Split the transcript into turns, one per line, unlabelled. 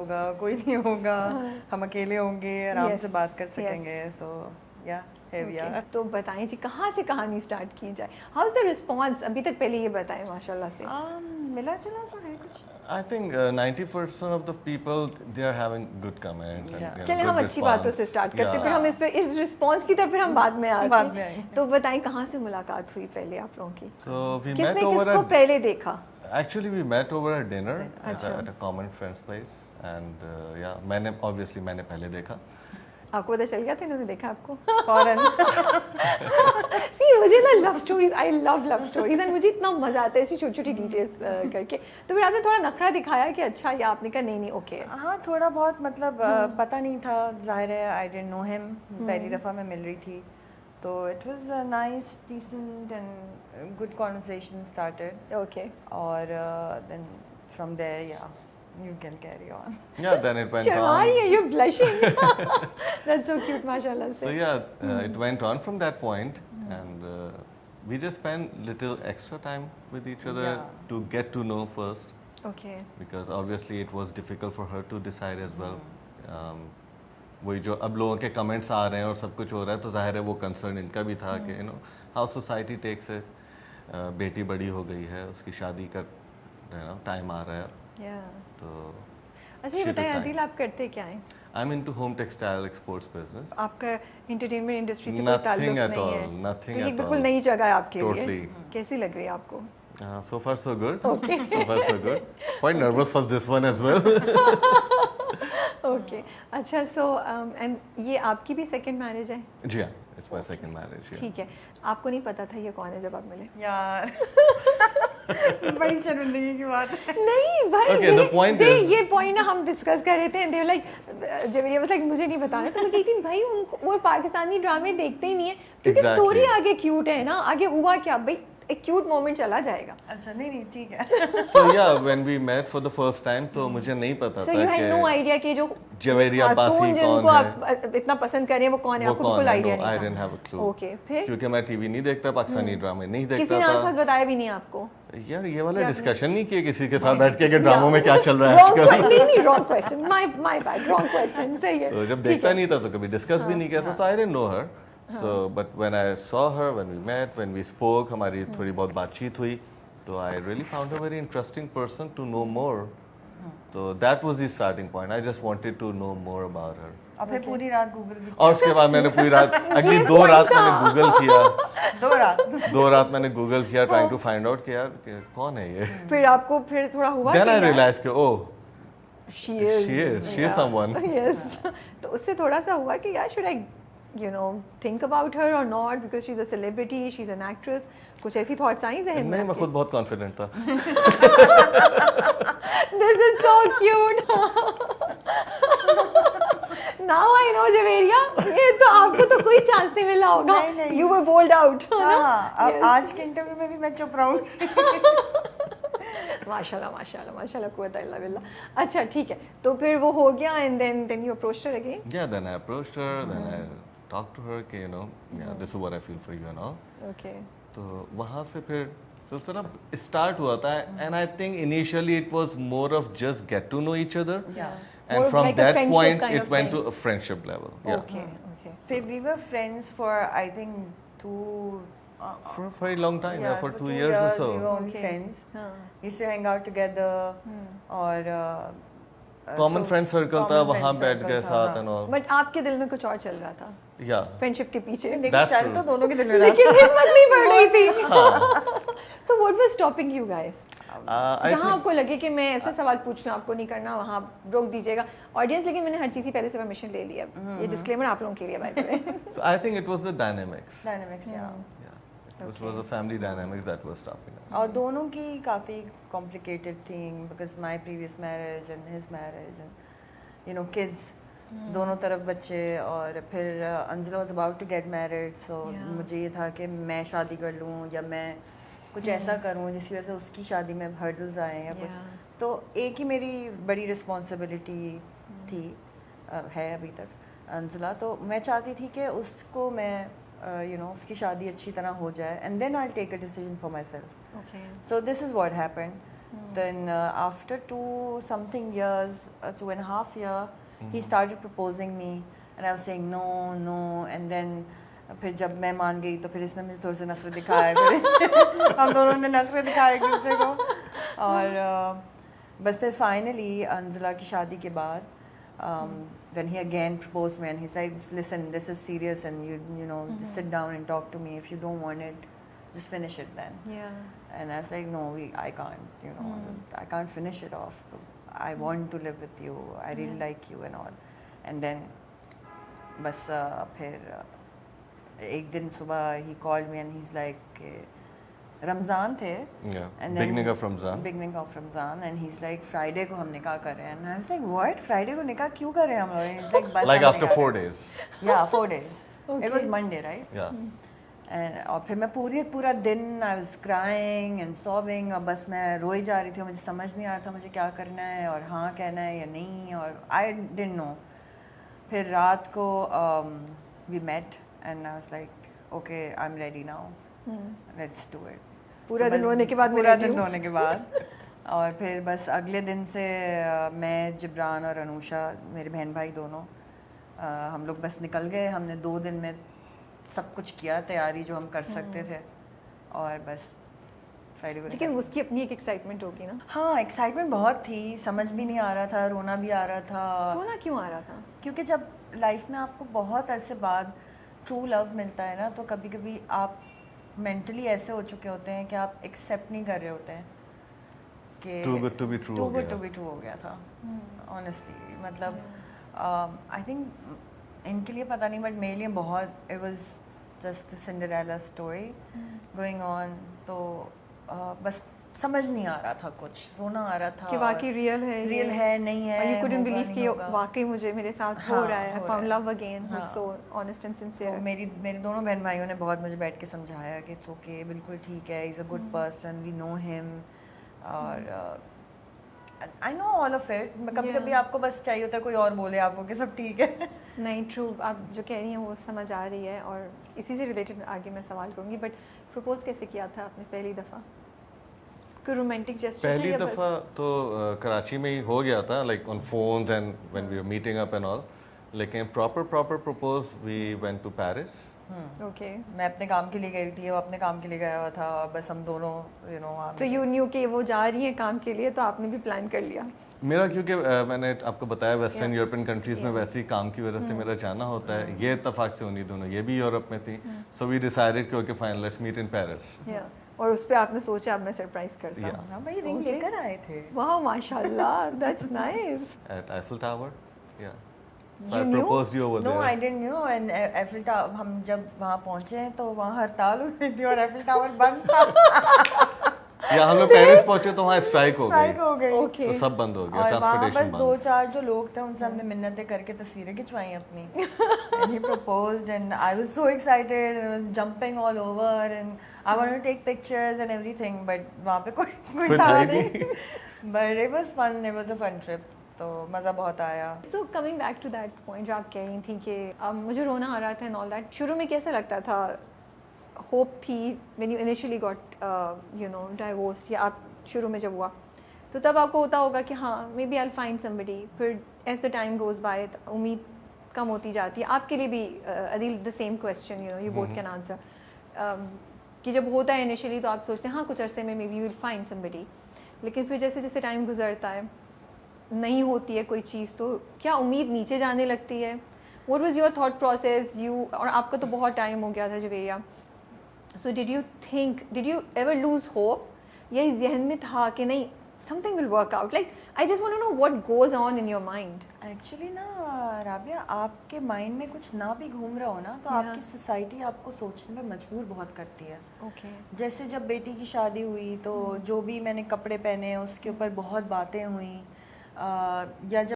होगा, कोई नहीं होगा, हम अकेले होंगे, आराम
Yes,
से बात कर
yes.
सकेंगे. सो या
Okay. तो बताएं जी कहाँ से कहानी स्टार्ट की जाए, हाउ इज द रिस्पॉन्स अभी तक, पहले ये बताएं माशाल्लाह से।
मिला जुला सा है कुछ.
I think 90% of the people they are having good comments and
Yeah.
you know,
चले
good
हम अच्छी बातों से
response.
स्टार्ट करते हैं, फिर
Yeah.
हम इस रिस्पॉन्स की तरफ फिर हम बाद में
बाद
आते
में
हैं।
आएंगे.
तो बताएं कहाँ से मुलाकात हुई पहले आप लोगों की,
So we met
किसने
over
किसको पहले देखा?
actually we met over a dinner
अच्छा.
at a common friend's place and yeah मैंने पहले देखा.
आपको पता चल गया था इन्होंने देखा आपको?
फौरन.
सी मुझे ना love stories, I love love stories and मुझे इतना मजा आता है ऐसी छोटी छोटी डिटेल्स करके। तो फिर आपने थोड़ा नखरा दिखाया कि अच्छा, या आपने कहा नहीं नहीं ओके?
हाँ, थोड़ा बहुत मतलब पता नहीं था, जाहिर है आई डिडंट नो हिम, पहली दफ़ा मैं मिल रही थी, तो it was a nice decent and good conversation started.
Okay.
और then from there yeah you can carry on.
Yeah, then it went
शर्मा
on.
रही है, you're blushing. That's so cute, माशाल्लाह से।
So yeah, it went on from that point, and we just spent little extra time with each other
Yeah.
to get to know first,
Okay.
because obviously it was difficult for her to decide as well. वही जो अब लोगों के comments आ रहे हैं और सब कुछ हो रहा है, तो जाहिर है वो कंसर्न इनका भी था कि हाउ सोसाइटी टेक्स इट. बेटी बड़ी हो गई है, उसकी शादी का टाइम आ रहा है,
Yeah.
तो
अच्छा ये बताएं आदिल, आप करते क्या हैं?
I am into home textile exports business.
आपका एंटरटेनमेंट इंडस्ट्री से कोई
Nothing
ताल्लुक
at
नहीं
all,
है?
nothing
तो ये
at
बिल्कुल
all.
नई जगह है आपके लिए।
Totally.
कैसी लग रही है आपको?
So far so good. Okay. So far so good. Quite nervous for this one as well.
Okay अच्छा, सो एंड ये आपकी भी सेकंड मैरिज है?
जी हाँ, it's my second marriage. Yeah.
ठीक है, आपको नहीं पता था ये कौन है जब आप मिले?
यार बड़ी शर्मिंदगी की बात है.
नहीं भाई,
Okay, the point is-
ये पॉइंट ना हम डिस्कस कर रहे थे, दे लाइक जब ये मतलब मुझे नहीं बताना, तो मैं कहती थी भाई उनको वो पाकिस्तानी ड्रामे देखते ही नहीं है, क्योंकि
Exactly.
स्टोरी आगे क्यूट है ना, आगे हुआ क्या भाई, एक क्यूट मोमेंट चला जाएगा।
अच्छा नहीं ठीक है.
So yeah, when we met for the first time, तो मुझे नहीं पता
सो
था
यू हैड नो
कि
आइडिया कि जो
जवेरिया
खातून
बासी
जिनको
कौन है.
आप इतना पसंद कर रहे हैं वो कौन है,
वो
आपको
कौन
बिल्कुल
है?
आइडिया
No, I
नहीं
didn't
था।
have a clue.
ओके, फिर
क्योंकि मैं टीवी नहीं देखता, पाकिस्तानी ड्रामे नहीं
किसी
देखता
ने आसपास
था.
बताया भी नहीं आपको?
यार ये वाला डिस्कशन नहीं किया किसी के साथ बैठ के कि ड्रामों में क्या चल रहा है
Wrong
आजकल.
नहीं नहीं, wrong question, my bad, wrong question, सही है।
तो जब
ठीक
देखता
है।
नहीं था तो कभी डिस्कस भी नहीं किया था. So I didn't know her. So but when I saw her, when we met, when we spoke, हमारी थोड़ी बहुत बातचीत हुई, तो I really found her very interesting person to know more. So that was the starting point. I just wanted to know more about her.
और फिर पूरी रात गूगल भी
और उसके बाद मैंने पूरी रात अगली 2 रात मैंने गूगल किया.
2 रात
मैंने गूगल किया trying to find out कि यार कि कौन है ये.
फिर आपको फिर थोड़ा हुआ
Then
कि
I
यार,
realized कि oh
she is
she is someone.
yes. तो उससे थोड़ा सा हुआ कि यार should I think about her or not, because she's a celebrity, she's an actress, कुछ ऐसी thoughts आई जहन में
नहीं, मैं
आपके?
खुद बहुत कॉन्फिडेंट था.
This is so cute. Now I know Javeria, ये तो आपको तो कोई चांस नहीं मिला होगा.
नहीं।
You were bowled out.
हाँ, अब आज के इंटरव्यू में भी मैं चुप रहूंगी.
माशाल्लाह माशाल्लाह माशाल्लाह, कुव्वत इल्ला बिल्लाह. अच्छा ठीक है, तो फिर वो हो गया, and then you approached her again?
Yeah, then I approached her, then I talked to her कि yeah, this is what I feel for you and all.
Okay.
तो वहाँ से फिर सिलसिला स्टार्ट हुआ था, and I think initially it was more of just get to know each other,
Yeah.
and
More
from
like a
that
friendship
point
kind
it
of
went
thing.
to a friendship level. Yeah.
Okay. Okay.
फिर we were friends for I think 2
For a very long time, yeah, for 2
2
years or so.
we were only
Okay.
friends.
हाँ.
Used to hang out together. और
Common friend circle था,
common
वहाँ
friend
बैठ
circle
गए
था,
साथ
हाँ.
and all.
But आपके दिल में कुछ और चल रहा था,
Yeah.
फ्रेंडशिप के पीछे,
लेकिन
That's
चल
true.
तो दोनों की दिल में रहा
लेकिन
था.
हिम्मत नहीं पड़ रही थी. So what was stopping you guys?
I
जहाँ
think
आपको लगे कि मैं ऐसे सवाल पूछ रहा हूँ, आपको नहीं करना, वहाँ रोक दीजिएगा ऑडियंस, लेकिन मैंने हर चीज़ की पहले से परमिशन ले लिया. ये डिस्क्लेमर आप लोगों के लिए by the way.
so. I think it was the dynamics.
Dynamics, yeah.
Yeah, it was the family dynamics that was stopping us.
और दोनों की काफ़ी complicated thing because my previous marriage and his marriage and kids, दोनों तरफ बच्चे, और फिर अंजला was about to get married, so
Yeah.
मुझे ये था कि मैं शादी कर लूँ या मैं कुछ ऐसा करूँ जिसकी वजह से उसकी शादी में hurdles आए या कुछ.
Yeah.
तो एक ही मेरी बड़ी रिस्पॉन्सिबिलिटी थी, है अभी तक, अंजला. तो मैं चाहती थी कि उसको मैं उसकी शादी अच्छी तरह हो जाए, and then I take a decision for myself.
Okay.
So this is what happened. Then after 2 something years, 2.5 year, he started proposing me, and I was saying no, no, and then फिर जब मैं मान गई तो फिर इसने मुझे थोड़ा सा नफरत दिखाया, फिर हम दोनों ने नफरत दिखाया एक दूसरे को, और बस फिर फाइनली अंजला की शादी के बाद when he again proposed me and he's like, listen, this is serious and you know just sit down and talk to me. If you don't want it, just finish it then.
Yeah.
And I was like, no, I can't, you know, I can't finish it off. I want to live with you. I really like you and all. And then बस फिर एक दिन सुबह he called me and he's like, Ramzan थे, and
beginning of Ramzan,
and he's like, Friday को हम निकाह कर रहे हैं, and I was like, what? Friday को निकाह क्यों कर रहे हैं हम लोग? He's like, बस
like
हम
after
निकाह
4
करें।
days.
Yeah, 4 days.
Okay.
It was Monday, right?
Yeah.
And और फिर मैं पूरा दिन I was crying and sobbing, और बस मैं रोई जा रही थी, मुझे समझ नहीं आ रहा था मुझे क्या करना है और हाँ कहना है या नहीं, और I didn't know. फिर रात को we met and I was like, okay, I'm ready now. Let's do it.
पूरा दिन रोने के बाद
पूरा दिन रोने के बाद और फिर बस अगले दिन से मैं, जिब्रान और अनुषा, मेरे बहन भाई दोनों, हम लोग बस निकल गए। हमने 2 दिन में सब कुछ किया, तैयारी जो हम कर सकते थे, और बस फ्राइडे को
लेकिन उसकी अपनी एक एक्साइटमेंट होगी ना।
हाँ, एक्साइटमेंट बहुत थी, समझ भी नहीं आ रहा था, रोना भी आ रहा था।
रोना क्यों आ रहा था?
क्योंकि जब लाइफ में आपको बहुत अरसे बाद ट्रू लव मिलता है ना, तो कभी कभी आप मेंटली ऐसे हो चुके होते हैं कि आप एक्सेप्ट नहीं कर रहे होते हैं कि
Too good to be true
हो गया था। ऑनेस्टली मतलब आई थिंक इनके लिए पता नहीं, बट मेरे लिए बहुत, it was just Cinderella story going on. तो बस समझ नहीं आ रहा था, कुछ रोना आ रहा था
कि वाकई रियल है
नहीं है,
you couldn't
होगा,
believe
नहीं
कि
होगा।
वाकई मुझे मेरे साथ हो रहा है। I found love again, who's
हाँ।
so honest and sincere.
तो मेरे दोनों बहन भाइयों ने बहुत मुझे बैठ के समझाया कि इट्स ओके, बिल्कुल ठीक है, is a good person, we know him, और I know all of it. कभी कभी आपको बस चाहिए होता है कोई और बोले आपको कि सब ठीक है।
नहीं, ट्रू, आप जो कह रही हैं वो समझ आ रही है, और इसी से रिलेटेड आगे मैं सवाल करूँगी। बट प्रपोज कैसे किया था आपने पहली दफ़ा? कोई रोमांटिक जेस्चर?
पहली दफ़ा तो कराची में ही हो गया था, like on phones and when we were meeting up and all, लेकिन proper propose we went to Paris.
Okay.
मैं अपने काम के लिए गई थी, वो अपने काम के लिए गया हुआ था, बस हम दोनों
तो यू न्यू कि वो जा रही है काम के लिए, तो आपने भी प्लान कर लिया?
मेरा क्योंकि मैंने आपको बताया वेस्टर्न यूरोपियन कंट्रीज में वैसे ही काम की वजह से मेरा जाना होता है, ये इत्तेफाक से उन्हीं दोनों, ये भी यूरोप में थी, सो वी डिसाइडेड कि okay fine, let's meet in Paris.
और उस पे आपने सोचा अब मैं सरप्राइज करता हूँ।
हाँ भाई, रिंग लेकर आए थे।
वाह, माशाल्लाह, that's nice.
At Eiffel Tower, yeah
You
So I
knew?
proposed you over
No,
there.
I didn't know. And Eiffel Tower, हम जब वहाँ पहुँचे तो वहाँ हड़ताल हुई थी और एफिल टावर बंद था।
या हम लोग पेरिस पहुंचे तो वहाँ स्ट्राइक हो गई,
Okay.
तो सब बंद हो गया,
और वहाँ बस
ट्रांसपोर्टेशन
2-4 जो लोग थे उनसे हमने मिन्नतें करके तस्वीरें खिंचवाई अपनी। And he proposed and I was so excited and I was jumping all over and I wanted to take pictures and everything, but वहाँ पे कोई था नहीं। But it was fun, it was a fun trip. तो मज़ा बहुत आया।
So coming back to that point जो आप कह रही थी कि मुझे रोना आ रहा था and all that, शुरू में कैसा लगता था? होप थी when you initially got divorced, या आप शुरू में जब हुआ तो तब आपको होता होगा कि हाँ maybe I'll find somebody, फिर as the time goes by उम्मीद कम होती जाती है। आपके लिए भी Adil the same question, you both can answer, कि जब होता है initially तो आप सोचते हैं हाँ कुछ अरसे में maybe you will find somebody, लेकिन फिर जैसे जैसे टाइम गुजरता है नहीं होती है कोई चीज़, तो क्या उम्मीद नीचे जाने लगती है? What was your thought process? और आपका तो बहुत टाइम हो गया था Juveria, so did you ever lose hope, या इस जहन में था कि नहीं something will work out? Like I just want to know what goes on in your mind.
Actually ना राबिया, आपके माइंड में कुछ ना भी घूम रहा हो ना, तो आपकी सोसाइटी आपको सोचने में मजबूर बहुत करती है।
Okay.
जैसे जब बेटी की शादी हुई तो जो भी मैंने कपड़े पहने उसके ऊपर बहुत बातें हुई, या जब